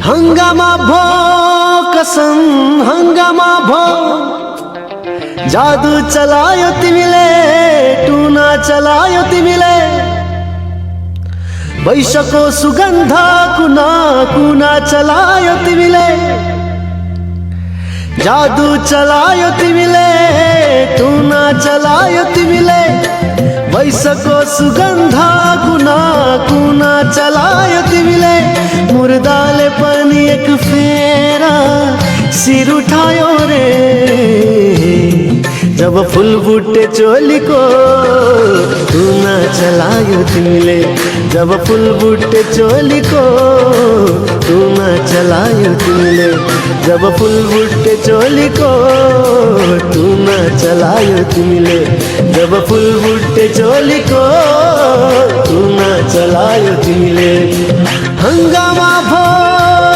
हंगामा भो कसम हंगामा भो जादू चलायो तिमीले टुना चलायो तिमीले वैशको सुगन्ध कुना कुना चलायो तिमीले जादू चलायो तिमीले टुना चलायो तिमीले वैशको सुगन्ध कुना कुना चलायो तिमीले मुर्दाले पनि एक फेरा सिर उठायो रे जब फूल बूटे चोलीको टुना चलायो तिमीले जब फूल बूटे चोलीको टुना चलायो तिमीले जब फूल बूटे चोलीको टुना चलायो तिमीले जब फूल बूटे चोलीको टुना चलायो तिमीले हंगामा भो